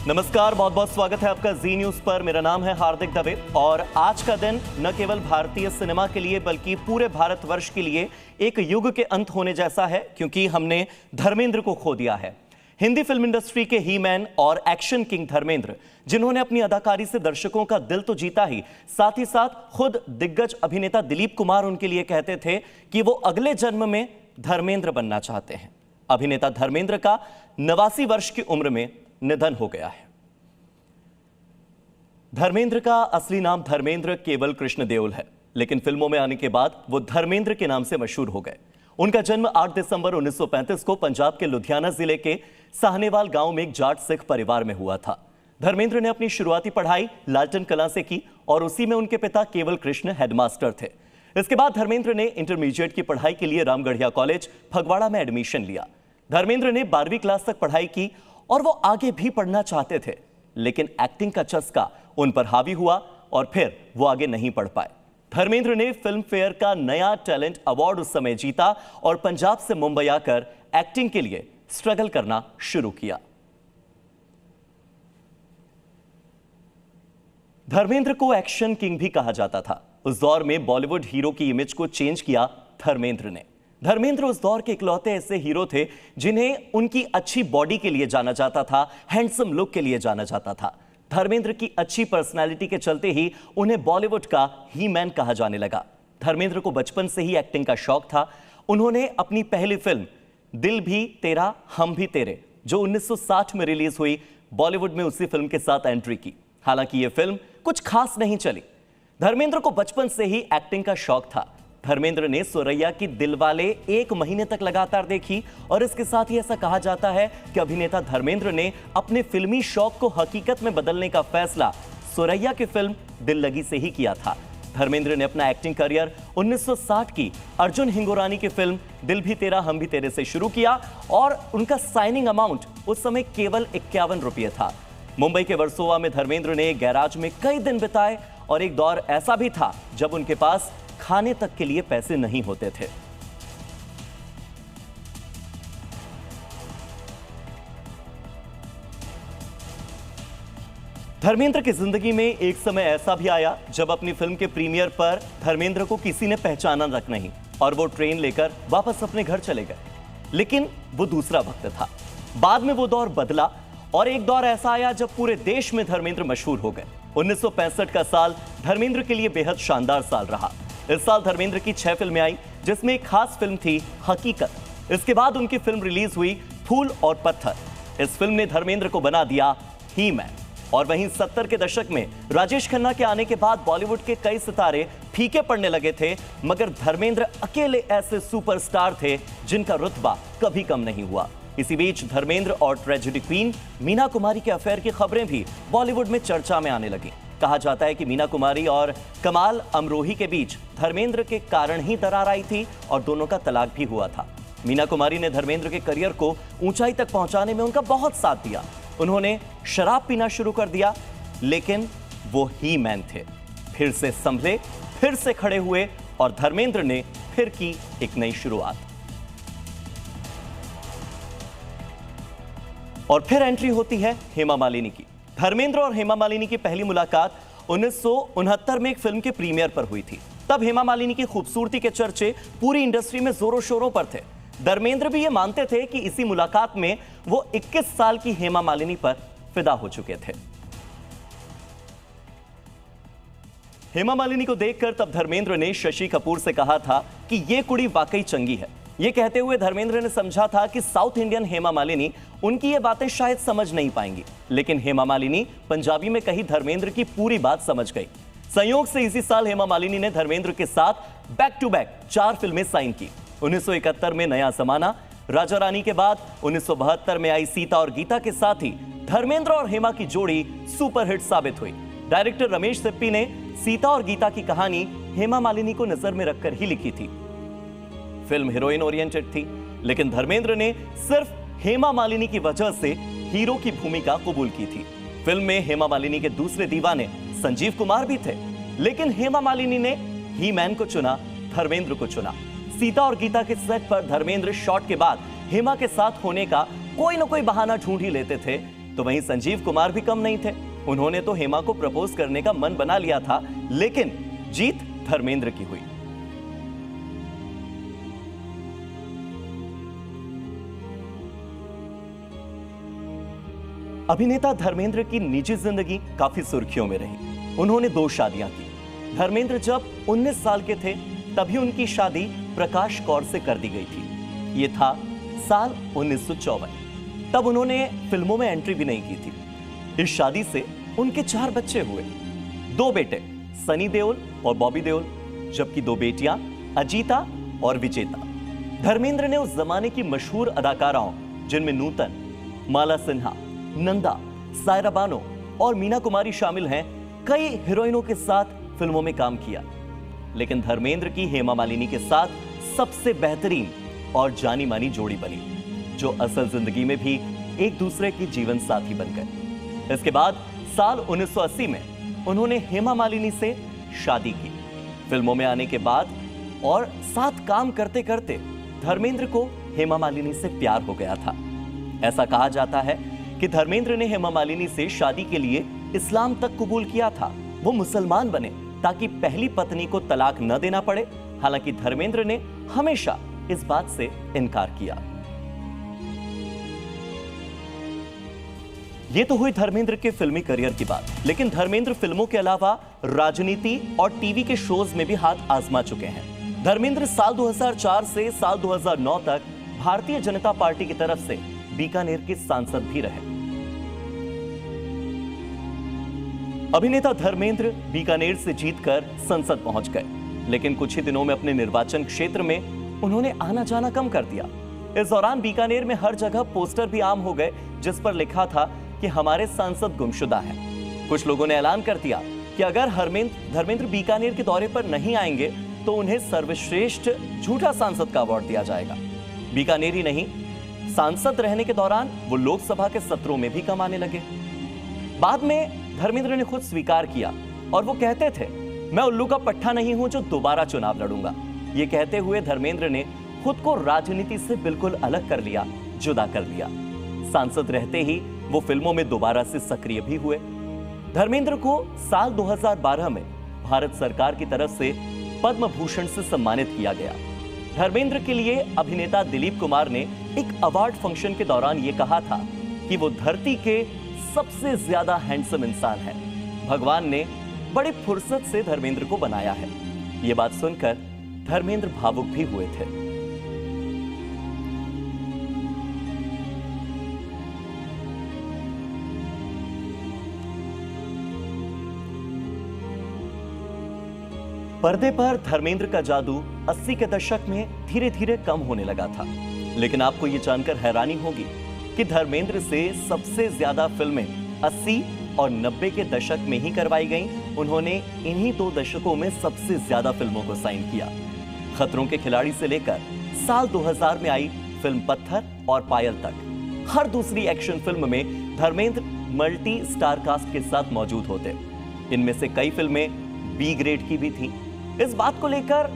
नमस्कार, बहुत बहुत स्वागत है आपका जी न्यूज पर। मेरा नाम है हार्दिक दवे और आज का दिन न केवल भारतीय सिनेमा के लिए बल्कि पूरे भारतवर्ष के लिए एक युग के अंत होने जैसा है, क्योंकि हमने धर्मेंद्र को खो दिया है। हिंदी फिल्म इंडस्ट्री के ही मैन और एक्शन किंग धर्मेंद्र, जिन्होंने अपनी अदाकारी से दर्शकों का दिल तो जीता ही साथ खुद दिग्गज अभिनेता दिलीप कुमार उनके लिए कहते थे कि वो अगले जन्म में धर्मेंद्र बनना चाहते हैं। अभिनेता धर्मेंद्र का 89 वर्ष की उम्र में निधन हो गया है। धर्मेंद्र का असली नाम धर्मेंद्र केवल कृष्ण देओल है, लेकिन फिल्मों में आने के बाद वो धर्मेंद्र के नाम से मशहूर हो गए। उनका जन्म 8 दिसंबर 1935 को पंजाब के लुधियाना जिले के साहनेवाल गांव में एक जाट सिख परिवार में हुआ था। धर्मेंद्र ने अपनी शुरुआती पढ़ाई लालटन कला से की और उसी में उनके पिता केवल कृष्ण हेडमास्टर थे। इसके बाद धर्मेंद्र ने इंटरमीडिएट की पढ़ाई के लिए रामगढ़िया कॉलेज फगवाड़ा में एडमिशन लिया। धर्मेंद्र ने 12वीं क्लास तक पढ़ाई की और वो आगे भी पढ़ना चाहते थे, लेकिन एक्टिंग का चस्का उन पर हावी हुआ और फिर वो आगे नहीं पढ़ पाए। धर्मेंद्र ने फिल्म फेयर का नया टैलेंट अवार्ड उस समय जीता और पंजाब से मुंबई आकर एक्टिंग के लिए स्ट्रगल करना शुरू किया। धर्मेंद्र को एक्शन किंग भी कहा जाता था। उस दौर में बॉलीवुड हीरो की इमेज को चेंज किया धर्मेंद्र ने। धर्मेंद्र उस दौर के इकलौते ऐसे हीरो थे जिन्हें उनकी अच्छी बॉडी के लिए जाना जाता था, हैंडसम लुक के लिए जाना जाता था। धर्मेंद्र की अच्छी पर्सनालिटी के चलते ही उन्हें बॉलीवुड का ही मैन कहा जाने लगा। धर्मेंद्र को बचपन से ही एक्टिंग का शौक था। उन्होंने अपनी पहली फिल्म दिल भी तेरा हम भी तेरे, जो 1960 में रिलीज हुई, बॉलीवुड में उसी फिल्म के साथ एंट्री की। हालांकि यह फिल्म कुछ खास नहीं चली। धर्मेंद्र को बचपन से ही एक्टिंग का शौक था। धर्मेंद्र ने सुरैया की दिलवाले 1 महीने तक लगातार देखी और इसके साथ ही ऐसा कहा जाता है कि अभिनेता धर्मेंद्र ने अपने फिल्मी शौक को हकीकत में बदलने का फैसला सुरैया की फिल्म दिल लगी से ही किया था। धर्मेंद्र ने अपना एक्टिंग करियर 1960 की अर्जुन हिंगोरानी की फिल्म दिल भी तेरा हम भी तेरे से शुरू किया और उनका साइनिंग अमाउंट उस समय केवल 51 रुपये था। मुंबई के वर्सोवा में धर्मेंद्र ने गैराज में कई दिन बिताए और एक दौर ऐसा भी था जब उनके पास खाने तक के लिए पैसे नहीं होते थे। धर्मेंद्र की जिंदगी में एक समय ऐसा भी आया जब अपनी फिल्म के प्रीमियर पर धर्मेंद्र को किसी ने पहचाना तक नहीं और वो ट्रेन लेकर वापस अपने घर चले गए। लेकिन वो दूसरा वक्त था। बाद में वो दौर बदला और एक दौर ऐसा आया जब पूरे देश में धर्मेंद्र मशहूर हो गए। 1965 का साल धर्मेंद्र के लिए बेहद शानदार साल रहा। इस साल धर्मेंद्र की 6 फिल्में आई, जिसमें एक खास फिल्म थी हकीकत। इसके बाद उनकी फिल्म रिलीज हुई फूल और पत्थर। इस फिल्म ने धर्मेंद्र को बना दिया ही मैन। और वहीं 70 के दशक में राजेश खन्ना के आने के बाद बॉलीवुड के कई सितारे फीके पड़ने लगे थे, मगर धर्मेंद्र अकेले ऐसे सुपरस्टार थे जिनका रुतबा कभी कम नहीं हुआ। इसी बीच धर्मेंद्र और ट्रेजेडी क्वीन मीना कुमारी के अफेयर की खबरें भी बॉलीवुड में चर्चा में आने लगी। कहा जाता है कि मीना कुमारी और कमाल अमरोही के बीच धर्मेंद्र के कारण ही दरार आई थी और दोनों का तलाक भी हुआ था। मीना कुमारी ने धर्मेंद्र के करियर को ऊंचाई तक पहुंचाने में उनका बहुत साथ दिया। उन्होंने शराब पीना शुरू कर दिया, लेकिन वो ही मैन थे। फिर से संभले, फिर से खड़े हुए और धर्मेंद्र ने फिर की एक नई शुरुआत। और फिर एंट्री होती है हेमा मालिनी की। धर्मेंद्र और हेमा मालिनी की पहली मुलाकात 1969 में एक फिल्म के प्रीमियर पर हुई थी। तब हेमा मालिनी की खूबसूरती के चर्चे पूरी इंडस्ट्री में जोरों शोरों पर थे। धर्मेंद्र भी ये मानते थे कि इसी मुलाकात में वो 21 साल की हेमा मालिनी पर फिदा हो चुके थे। हेमा मालिनी को देखकर तब धर्मेंद्र ने शशि कपूर से कहा था कि ये कुड़ी वाकई चंगी है। ये कहते हुए धर्मेंद्र ने समझा था कि साउथ इंडियन हेमा मालिनी उनकी ये बातें शायद समझ नहीं पाएंगी, लेकिन हेमा मालिनी पंजाबी में कही धर्मेंद्र की पूरी बात समझ गई। संयोग से इसी साल हेमा मालिनी ने धर्मेंद्र के साथ बैक टू बैक 4 फिल्में साइन की। 1971 में नया जमाना, राजा रानी के बाद 1972 में आई सीता और गीता के साथ ही धर्मेंद्र और हेमा की जोड़ी सुपरहिट साबित हुई। डायरेक्टर रमेश सिप्पी ने सीता और गीता की कहानी हेमा मालिनी को नजर में रखकर ही लिखी थी। फिल्म हीरोइन ओरिएंटेड थी, लेकिन धर्मेंद्र ने सिर्फ हेमा मालिनी की वजह से हीरो की भूमिका कबूल की थी। फिल्म में हेमा मालिनी के दूसरे दीवाने संजीव कुमार भी थे, लेकिन हेमा मालिनी ने ही मैन को चुना, धर्मेंद्र को चुना। सीता और गीता के सेट पर धर्मेंद्र शॉट के बाद हेमा के साथ होने का कोई ना कोई बहाना ढूंढ ही लेते थे, तो वहीं संजीव कुमार भी कम नहीं थे। उन्होंने तो हेमा को प्रपोज करने का मन बना लिया था, लेकिन जीत धर्मेंद्र की हुई। अभिनेता धर्मेंद्र की निजी जिंदगी काफी सुर्खियों में रही। उन्होंने 2 शादियां की। धर्मेंद्र जब 19 साल के थे तभी उनकी शादी प्रकाश कौर से कर दी गई थी। यह था साल 1954। तब उन्होंने फिल्मों में एंट्री भी नहीं की थी। इस शादी से उनके 4 बच्चे हुए। 2 बेटे सनी देओल और बॉबी देओल, जबकि 2 बेटियां अजीता और विजेता। धर्मेंद्र ने उस जमाने की मशहूर अदाकाराओं, जिनमें नूतन, माला सिन्हा, नंदा, सायरा बानो और मीना कुमारी शामिल हैं, कई हीरोइनों के साथ फिल्मों में काम किया। लेकिन धर्मेंद्र की हेमा मालिनी के साथ सबसे बेहतरीन और जानी मानी जोड़ी बनी, जो असल जिंदगी में भी एक दूसरे की जीवन साथी बन गए। इसके बाद साल 1980 में उन्होंने हेमा मालिनी से शादी की। फिल्मों में आने के बाद और साथ काम करते करते धर्मेंद्र को हेमा मालिनी से प्यार हो गया था। ऐसा कहा जाता है कि धर्मेंद्र ने हेमा मालिनी से शादी के लिए इस्लाम तक कबूल किया था। वो मुसलमान बने ताकि पहली पत्नी को तलाक न देना पड़े। हालांकि धर्मेंद्र ने हमेशा इस बात से इनकार किया। ये तो हुई धर्मेंद्र के फिल्मी करियर की बात, लेकिन धर्मेंद्र फिल्मों के अलावा राजनीति और टीवी के शोज में भी हाथ आजमा चुके हैं। धर्मेंद्र साल 2004 से साल 2009 तक भारतीय जनता पार्टी की तरफ से बीकानेर के सांसद भी रहे। अभिनेता धर्मेंद्र बीकानेर से जीतकर संसद पहुंच गए, लेकिन कुछ ही दिनों में अपने निर्वाचन क्षेत्र में उन्होंने आना जाना कम कर दिया। इस दौरान बीकानेर में हर जगह पोस्टर भी आम हो गए, जिस पर लिखा था कि हमारे सांसद गुमशुदा हैं। कुछ लोगों ने ऐलान कर दिया कि अगर धर्मेंद्र बीकानेर के दौरे पर नहीं आएंगे तो उन्हें सर्वश्रेष्ठ झूठा सांसद का अवार्ड दिया जाएगा। बीकानेर ही नहीं, सांसद रहने के दौरान वो लोकसभा के सत्रों में भी कम आने लगे। बाद में धर्मेंद्र ने खुद स्वीकार किया और वो कहते थे, मैं उल्लू का पट्टा नहीं हूं जो दोबारा चुनाव लड़ूंगा। ये कहते हुए धर्मेंद्र ने खुद को राजनीति से बिल्कुल अलग कर लिया, जुदा कर लिया। सांसद रहते ही वो फिल्मों में दोबारा से सक्रिय भी हुए। धर्मेंद्र को साल 2012 में भारत सरकार की तरफ से पद्म भूषण से सम्मानित किया गया। धर्मेंद्र के लिए अभिनेता दिलीप कुमार ने एक अवार्ड फंक्शन के दौरान यह कहा था कि वो धरती के सबसे ज्यादा हैंडसम इंसान है। भगवान ने बड़ी फुर्सत से धर्मेंद्र को बनाया है। यह बात सुनकर धर्मेंद्र भावुक भी हुए थे। पर्दे पर धर्मेंद्र का जादू 80 के दशक में धीरे धीरे कम होने लगा था, लेकिन आपको यह जानकर हैरानी होगी कि धर्मेंद्र से सबसे ज्यादा फिल्में 80 और 90 के दशक में ही करवाई गईं। उन्होंने इन्हीं 2 दशकों में सबसे ज्यादा फिल्मों को साइन किया। खतरों के खिलाड़ी से लेकर साल 2000 में आई फिल्म पत्थर और पायल तक हर दूसरी एक्शन फिल्म में धर्मेंद्र मल्टी स्टार कास्ट के साथ मौजूद होते। इनमें से कई फिल्में बी ग्रेड की भी थी। इस बात को लेकर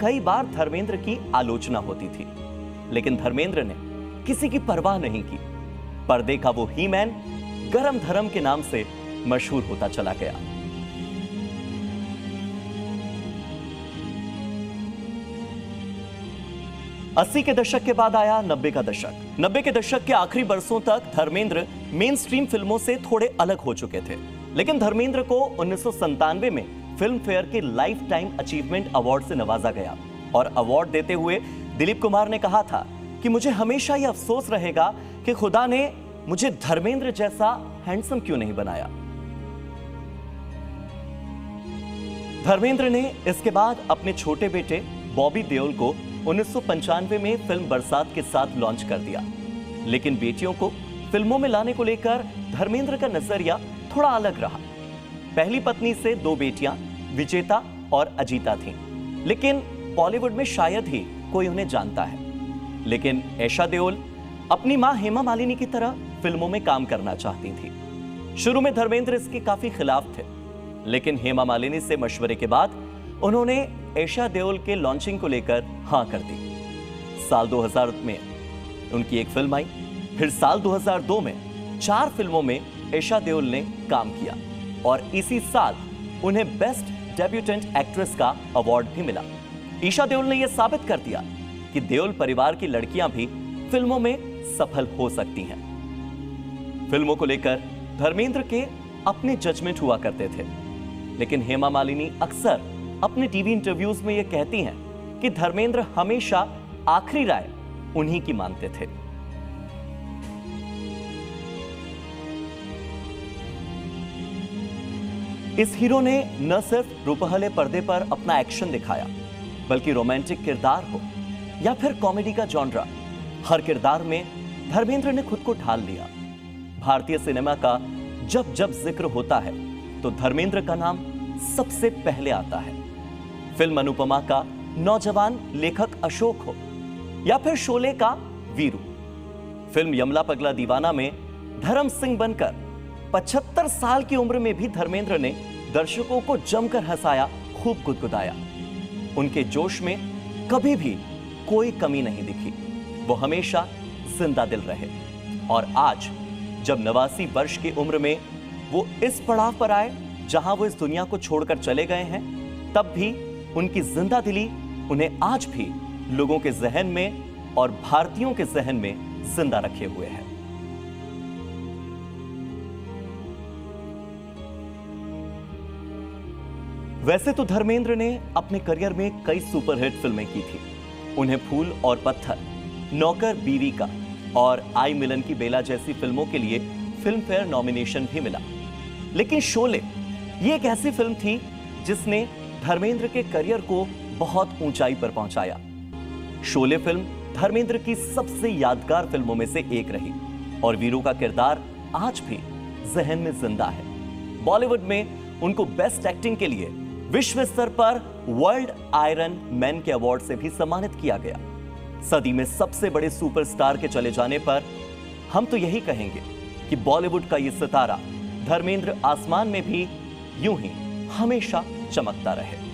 कई बार धर्मेंद्र की आलोचना होती थी, लेकिन धर्मेंद्र ने किसी की परवाह नहीं की। पर्दे का वो ही मैन गरम धर्म के नाम से मशहूर होता चला गया। अस्सी के दशक के बाद आया 90 का दशक। 90 के दशक के आखिरी बरसों तक धर्मेंद्र मेन स्ट्रीम फिल्मों से थोड़े अलग हो चुके थे, लेकिन धर्मेंद्र को 1997 में फिल्म फेयर के लाइफ टाइम अचीवमेंट अवार्ड से नवाजा गया। और अवार्ड देते हुए दिलीप कुमार ने कहा था कि मुझे हमेशा यह अफसोस रहेगा कि खुदा ने मुझे धर्मेंद्र जैसा हैंडसम क्यों नहीं बनाया। धर्मेंद्र ने इसके बाद अपने छोटे बेटे बॉबी देओल को 1995 में फिल्म बरसात के साथ लॉन्च कर दिया, लेकिन बेटियों को फिल्मों में लाने को लेकर धर्मेंद्र का नजरिया थोड़ा अलग रहा। पहली पत्नी से 2 बेटियां विजेता और अजीता थीं, लेकिन बॉलीवुड में शायद ही कोई उन्हें जानता है। लेकिन ऐशा देओल अपनी मां हेमा मालिनी की तरह फिल्मों में काम करना चाहती थी। शुरू में धर्मेंद्र इसके काफी खिलाफ थे, लेकिन हेमा मालिनी से मशवरे के बाद उन्होंने ऐशा देओल के लॉन्चिंग को लेकर हां कर दी। साल 2000 में उनकी एक फिल्म आई, फिर साल 2002 में 4 फिल्मों में ईशा देओल ने काम किया और इसी साल उन्हें बेस्ट डेब्यूटेंट एक्ट्रेस का अवार्ड भी मिला। ईशा देओल ने यह साबित कर दिया कि देओल परिवार की लड़कियां भी फिल्मों में सफल हो सकती हैं। फिल्मों को लेकर धर्मेंद्र के अपने जजमेंट हुआ करते थे, लेकिन हेमा मालिनी अक्सर अपने टीवी इंटरव्यूज में यह कहती हैं कि धर्मेंद्र हमेशा आखिरी राय उन्हीं की मानते थे। इस हीरो ने न सिर्फ रुपहले पर्दे पर अपना एक्शन दिखाया, बल्कि रोमांटिक किरदार हो या फिर कॉमेडी का जॉनरा, हर किरदार में धर्मेंद्र ने खुद को ढाल लिया। भारतीय सिनेमा का जब जब जिक्र होता है तो धर्मेंद्र का नाम सबसे पहले आता है। फिल्म अनुपमा का नौजवान लेखक अशोक हो या फिर शोले का वीरू, फिल्म यमला पगला दीवाना में धर्म सिंह बनकर 75 साल की उम्र में भी धर्मेंद्र ने दर्शकों को जमकर हंसाया, खूब गुदगुदाया। उनके जोश में कभी भी कोई कमी नहीं दिखी, वो हमेशा जिंदा दिल रहे। और आज जब 89 वर्ष की उम्र में वो इस पड़ाव पर आए जहां वो इस दुनिया को छोड़कर चले गए हैं, तब भी उनकी जिंदा दिली उन्हें आज भी लोगों के जहन में और भारतीयों के जहन में जिंदा रखे हुए है। वैसे तो धर्मेंद्र ने अपने करियर में कई सुपरहिट फिल्में की थी। उन्हें फूल और पत्थर, नौकर बीवी का और आई मिलन की बेला जैसी फिल्मों के लिए फिल्म फेयर नॉमिनेशन भी मिला। लेकिन शोले ये एक ऐसी फिल्म थी जिसने धर्मेंद्र के करियर को बहुत ऊंचाई पर पहुंचाया। शोले फिल्म धर्मेंद्र की सबसे यादगार फिल्मों में से एक रही और वीरू का किरदार आज भी जहन में जिंदा है। बॉलीवुड में उनको बेस्ट एक्टिंग के लिए विश्व स्तर पर वर्ल्ड आयरन मैन के अवार्ड से भी सम्मानित किया गया। सदी में सबसे बड़े सुपरस्टार के चले जाने पर हम तो यही कहेंगे कि बॉलीवुड का ये सितारा धर्मेंद्र आसमान में भी यूं ही हमेशा चमकता रहे।